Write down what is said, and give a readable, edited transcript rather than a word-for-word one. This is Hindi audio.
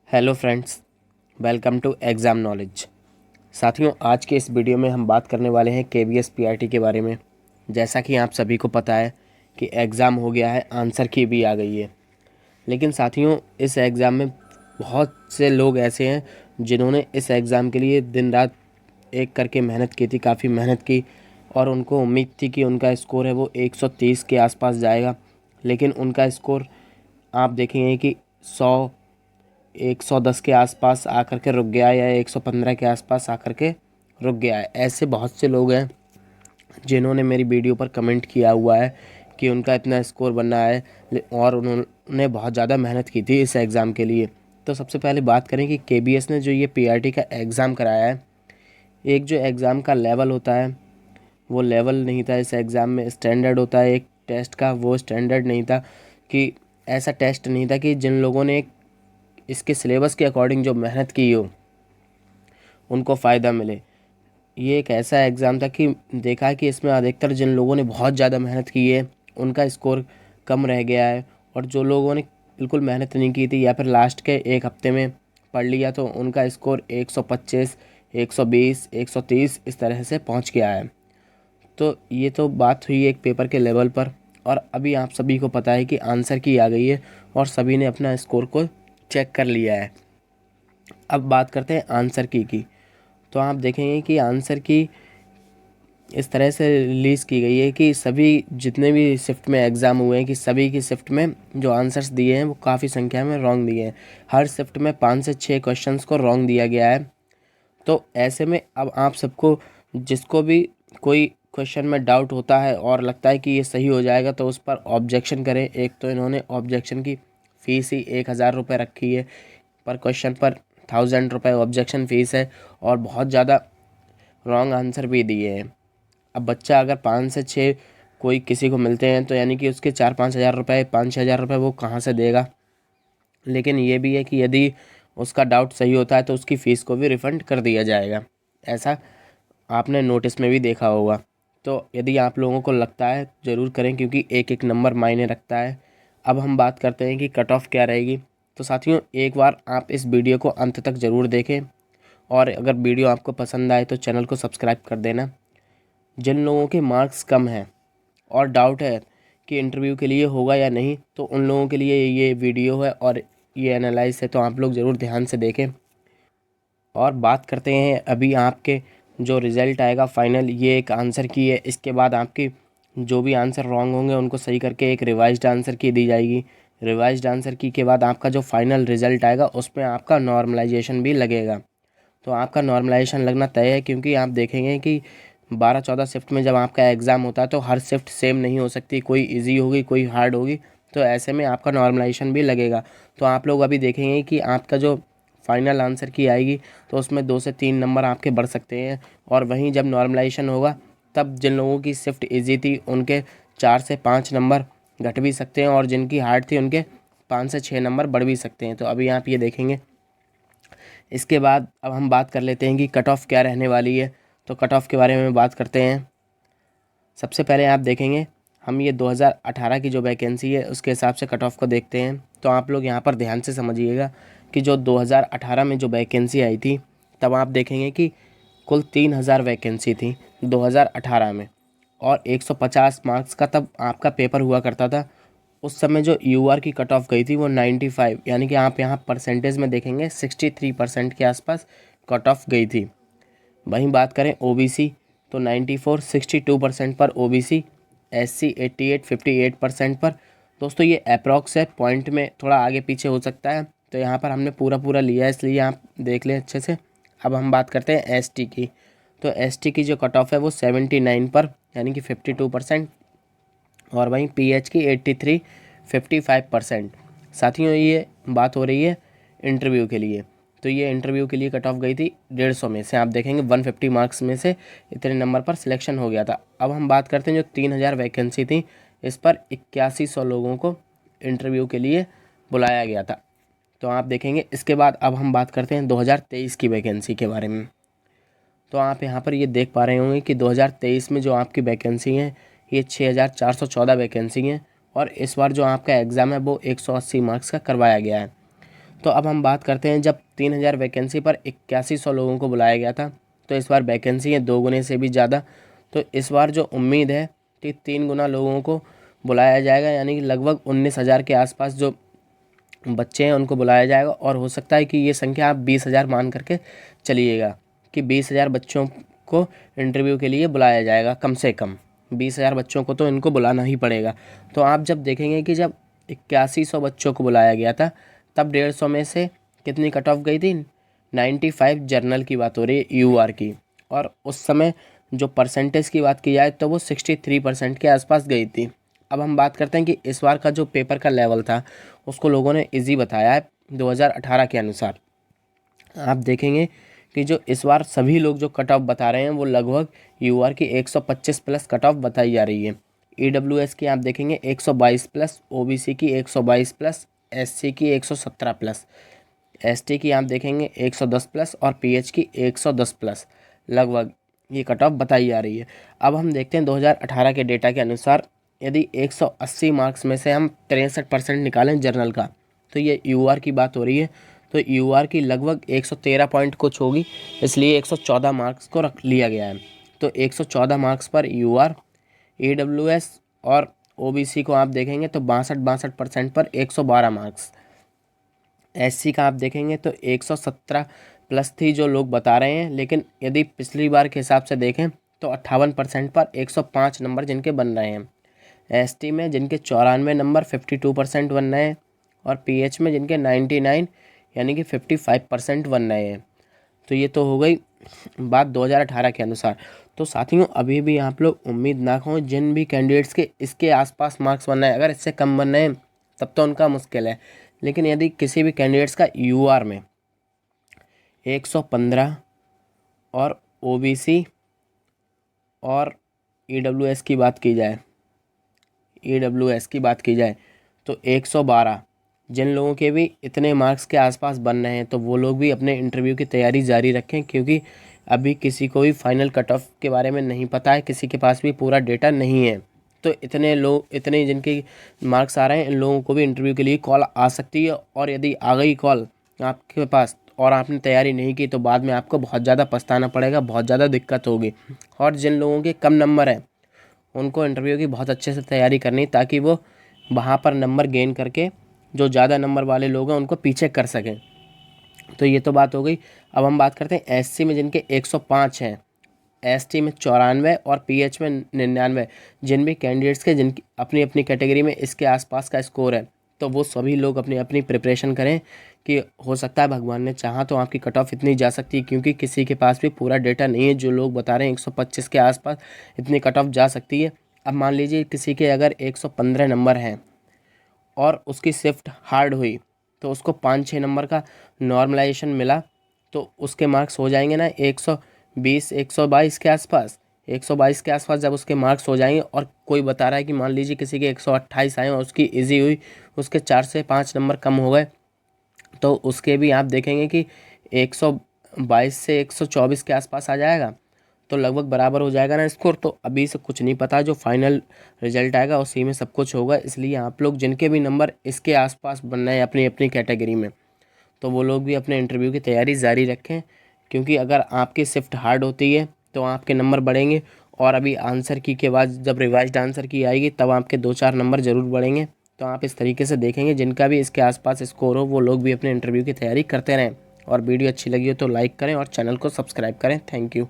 Hello friends, welcome to exam knowledge. साथियों, आज के इस वीडियो में हम बात करने वाले हैं केवीएस पीआरटी के बारे में। जैसा कि आप सभी को पता है कि एग्ज़ाम हो गया है, आंसर की भी आ गई है। लेकिन साथियों, इस एग्ज़ाम में बहुत से लोग ऐसे हैं जिन्होंने इस एग्ज़ाम के लिए दिन रात एक करके मेहनत की थी, काफ़ी मेहनत की, और उनको उम्मीद थी कि उनका स्कोर है वो 130 के आसपास जाएगा। लेकिन उनका स्कोर आप देखेंगे कि 110 के आसपास आकर के रुक गया, या 115 के आसपास आकर के रुक गया है। ऐसे बहुत से लोग हैं जिन्होंने मेरी वीडियो पर कमेंट किया हुआ है कि उनका इतना स्कोर बनना है और उन्होंने बहुत ज़्यादा मेहनत की थी इस एग्ज़ाम के लिए। तो सबसे पहले बात करें कि केबीएस ने जो ये पीआरटी का एग्ज़ाम कराया है, एक जो एग्ज़ाम का लेवल होता है वो लेवल नहीं था इस एग्ज़ाम में। स्टैंडर्ड होता है एक टेस्ट का, वो स्टैंडर्ड नहीं था। कि ऐसा टेस्ट नहीं था कि जिन लोगों ने इसके सिलेबस के अकॉर्डिंग जो मेहनत की हो उनको फ़ायदा मिले। ये एक ऐसा एग्ज़ाम था कि देखा कि इसमें अधिकतर जिन लोगों ने बहुत ज़्यादा मेहनत की है उनका स्कोर कम रह गया है, और जो लोगों ने बिल्कुल मेहनत नहीं की थी या फिर लास्ट के एक हफ्ते में पढ़ लिया तो उनका स्कोर 125, 120, 130 इस तरह से पहुंच गया है। तो ये तो बात हुई एक पेपर के लेवल पर, और अभी आप सभी को पता है कि आंसर की आ गई है और सभी ने अपना स्कोर को चेक कर लिया है। अब बात करते हैं आंसर की। तो आप देखेंगे कि आंसर की इस तरह से रिलीज़ की गई है कि सभी जितने भी शिफ्ट में एग्ज़ाम हुए हैं कि सभी की शिफ्ट में जो आंसर्स दिए हैं वो काफ़ी संख्या में रॉन्ग दिए हैं। हर शिफ्ट में 5 से 6 क्वेश्चंस को रॉन्ग दिया गया है। तो ऐसे में अब आप सबको, जिसको भी कोई क्वेश्चन में डाउट होता है और लगता है कि ये सही हो जाएगा, तो उस पर ऑब्जेक्शन करें। एक तो इन्होंने ऑब्जेक्शन की फ़ीस ही 1000 रुपये रखी है, पर क्वेश्चन पर 1000 रुपये ऑब्जेक्शन फ़ीस है, और बहुत ज़्यादा रॉन्ग आंसर भी दिए हैं। अब बच्चा अगर 5 से 6 कोई किसी को मिलते हैं तो यानी कि उसके 4-5 हज़ार रुपये, 5-6 हज़ार रुपये वो कहाँ से देगा। लेकिन ये भी है कि यदि उसका डाउट सही होता है तो उसकी फ़ीस को भी रिफ़ंड कर दिया जाएगा। ऐसा आपने नोटिस में भी देखा होगा। तो यदि आप लोगों को लगता है ज़रूर करें, क्योंकि एक एक नंबर मायने रखता है। अब हम बात करते हैं कि कट ऑफ क्या रहेगी। तो साथियों, एक बार आप इस वीडियो को अंत तक ज़रूर देखें, और अगर वीडियो आपको पसंद आए तो चैनल को सब्सक्राइब कर देना। जिन लोगों के मार्क्स कम हैं और डाउट है कि इंटरव्यू के लिए होगा या नहीं, तो उन लोगों के लिए ये वीडियो है और ये एनालाइज है, तो आप लोग ज़रूर ध्यान से देखें। और बात करते हैं अभी आपके जो रिज़ल्ट आएगा फाइनल, ये एक आंसर की है। इसके बाद आपके जो भी आंसर रॉन्ग होंगे उनको सही करके एक रिवाइज्ड आंसर की दी जाएगी। रिवाइज्ड आंसर की के बाद आपका जो फाइनल रिज़ल्ट आएगा उसमें आपका नॉर्मलाइजेशन भी लगेगा। तो आपका नॉर्मलाइजेशन लगना तय है, क्योंकि आप देखेंगे कि 12-14 शिफ्ट में जब आपका एग्ज़ाम होता है तो हर शिफ्ट सेम नहीं हो सकती, कोई इजी होगी, कोई हार्ड होगी। तो ऐसे में आपका नॉर्मलाइजेशन भी लगेगा। तो आप लोग अभी देखेंगे कि आपका जो फाइनल आंसर की आएगी तो उसमें 2 से 3 नंबर आपके बढ़ सकते हैं, और वहीं जब नॉर्मलाइजेशन होगा तब जिन लोगों की शिफ्ट इजी थी उनके 4 से 5 नंबर घट भी सकते हैं, और जिनकी हार्ड थी उनके 5 से 6 नंबर बढ़ भी सकते हैं। तो अभी आप ये देखेंगे। इसके बाद अब हम बात कर लेते हैं कि कट ऑफ क्या रहने वाली है। तो कट ऑफ के बारे में बात करते हैं। सबसे पहले आप देखेंगे, हम ये 2018 की जो वैकेंसी है उसके हिसाब से कट ऑफ को देखते हैं। तो आप लोग यहाँ पर ध्यान से समझिएगा कि जो 2018 में जो वैकेंसी आई थी, तब आप देखेंगे कि कुल 3000 वैकेंसी थी 2018 में, और 150 मार्क्स का तब आपका पेपर हुआ करता था। उस समय जो यूआर की कट ऑफ गई थी वो 95, यानी कि आप यहाँ परसेंटेज में देखेंगे 63% के आसपास कट ऑफ गई थी। वहीं बात करें ओबीसी तो 94, 62% पर ओबीसी, एससी 88, 58% पर। दोस्तों ये अप्रॉक्स है, पॉइंट में थोड़ा आगे पीछे हो सकता है। तो यहाँ पर हमने पूरा पूरा लिया है, इसलिए आप देख लें अच्छे से। अब हम बात करते हैं एसटी की। तो एसटी की जो कट ऑफ है वो 79 पर, यानी कि 52%, और वहीं पीएच की 83, 55%। साथियों, ये बात हो रही है इंटरव्यू के लिए। तो ये इंटरव्यू के लिए कट ऑफ गई थी 150 में से। आप देखेंगे 150 मार्क्स में से इतने नंबर पर सिलेक्शन हो गया था। अब हम बात करते हैं जो 3000 वैकेंसी थी, इस पर 8100 लोगों को इंटरव्यू के लिए बुलाया गया था। तो आप देखेंगे। इसके बाद अब हम बात करते हैं 2023 की वैकेंसी के बारे में। तो आप यहाँ पर ये देख पा रहे होंगे कि 2023 में जो आपकी वैकेंसी हैं ये 6414 वैकेंसी हैं, और इस बार जो आपका एग्ज़ाम है वो 180 मार्क्स का करवाया गया है। तो अब हम बात करते हैं, जब 3000 वैकेंसी पर 8100 लोगों को बुलाया गया था, तो इस बार वैकेंसी है 2 गुने से भी ज़्यादा। तो इस बार जो उम्मीद है कि 3 गुना लोगों को बुलाया जाएगा, यानी कि लगभग 19,000 के आसपास जो बच्चे हैं उनको बुलाया जाएगा। और हो सकता है कि ये संख्या आप 20,000 मान करके चलिएगा कि 20,000 बच्चों को इंटरव्यू के लिए बुलाया जाएगा। कम से कम 20,000 बच्चों को तो इनको बुलाना ही पड़ेगा। तो आप जब देखेंगे कि जब 8100 बच्चों को बुलाया गया था, तब 150 में से कितनी कट ऑफ गई थी? 95 जर्नल की बात हो रही है, यूआर की। और उस समय जो परसेंटेज की बात की जाए तो वो 63% के आसपास गई थी। अब हम बात करते हैं कि इस बार का जो पेपर का लेवल था उसको लोगों ने इजी बताया है 2018 के अनुसार। आप देखेंगे कि जो इस बार सभी लोग जो कट ऑफ बता रहे हैं वो लगभग यूआर की 125 प्लस कट ऑफ बताई जा रही है। ईडब्ल्यूएस की आप देखेंगे 122 प्लस, ओबीसी की 122 प्लस, एससी की 117 प्लस, एसटी की आप देखेंगे 110 प्लस और पीएच की 110 प्लस, लगभग ये कट ऑफ बताई जा रही है। अब हम देखते हैं 2018 के डेटा के अनुसार, यदि 180 मार्क्स में से हम 63% निकालें जर्नल का, तो ये यूआर की बात हो रही है। तो यूआर की लगभग 113 पॉइंट कुछ होगी, इसलिए 114 मार्क्स को रख लिया गया है। तो 114 मार्क्स पर यूआर, ईडब्ल्यूएस और ओबीसी को आप देखेंगे तो 62% पर 112 मार्क्स। एससी का आप देखेंगे तो 117 प्लस थी जो लोग बता रहे हैं, लेकिन यदि पिछली बार के हिसाब से देखें तो 58% पर 105 नंबर जिनके बन रहे हैं। एसटी में जिनके 94 नंबर 52% बन रहे हैं, और पीएच में जिनके 99 यानी कि 55% बन रहे हैं। तो ये तो हो गई बात 2018 के अनुसार। तो साथियों, अभी भी आप लोग उम्मीद ना खों, जिन भी कैंडिडेट्स के इसके आसपास मार्क्स बन रहे हैं, अगर इससे कम बन रहे हैं तब तो उनका मुश्किल है। लेकिन यदि किसी भी कैंडिडेट्स का यूआर में 115 और ओबीसी और ईडब्ल्यूएस की बात की जाए, तो 112, जिन लोगों के भी इतने मार्क्स के आसपास बन रहे हैं तो वो लोग भी अपने इंटरव्यू की तैयारी जारी रखें, क्योंकि अभी किसी को भी फाइनल कट ऑफ के बारे में नहीं पता है, किसी के पास भी पूरा डेटा नहीं है। तो इतने जिनके मार्क्स आ रहे हैं, इन लोगों को भी इंटरव्यू के लिए कॉल आ सकती है। और यदि आ गई कॉल आपके पास और आपने तैयारी नहीं की तो बाद में आपको बहुत ज़्यादा पछताना पड़ेगा, बहुत ज़्यादा दिक्कत होगी। और जिन लोगों के कम नंबर हैं उनको इंटरव्यू की बहुत अच्छे से तैयारी करनी, ताकि वो वहाँ पर नंबर गेन करके जो ज़्यादा नंबर वाले लोग हैं उनको पीछे कर सकें। तो ये तो बात हो गई। अब हम बात करते हैं एससी में जिनके 105 हैं, एसटी में 94 और पीएच में 99, जिन भी कैंडिडेट्स के जिनकी अपनी अपनी कैटेगरी में इसके आसपास का स्कोर है, तो वो सभी लोग अपनी अपनी प्रिपरेशन करें कि हो सकता है भगवान ने चाहा तो आपकी कट ऑफ इतनी जा सकती है, क्योंकि किसी के पास भी पूरा डेटा नहीं है। जो लोग बता रहे हैं 125 के आसपास इतनी कट ऑफ जा सकती है। अब मान लीजिए किसी के अगर 115 नंबर हैं और उसकी शिफ्ट हार्ड हुई तो उसको 5-6 नंबर का नॉर्मलाइजेशन मिला, तो उसके मार्क्स हो जाएंगे ना 120 122 के आसपास। 122 के आसपास जब उसके मार्क्स हो जाएंगे, और कोई बता रहा है कि मान लीजिए किसी के 128 आए और उसकी इजी हुई, उसके 4 से 5 नंबर कम हो गए, तो उसके भी आप देखेंगे कि 122 से 124 के आसपास आ जाएगा, तो लगभग बराबर हो जाएगा ना स्कोर। तो अभी से कुछ नहीं पता, जो फाइनल रिजल्ट आएगा उसी में सब कुछ होगा। इसलिए आप लोग जिनके भी नंबर इसके आसपास बन रहे हैं अपनी अपनी कैटेगरी में, तो वो लोग भी अपने इंटरव्यू की तैयारी जारी रखें, क्योंकि अगर आपकी शिफ्ट हार्ड होती है तो आपके नंबर बढ़ेंगे। और अभी आंसर की के बाद जब रिवाइज्ड आंसर की आएगी तब आपके 2-4 नंबर ज़रूर बढ़ेंगे। तो आप इस तरीके से देखेंगे, जिनका भी इसके आसपास स्कोर हो वो लोग भी अपने इंटरव्यू की तैयारी करते रहें। और वीडियो अच्छी लगी हो तो लाइक करें और चैनल को सब्सक्राइब करें। Thank you.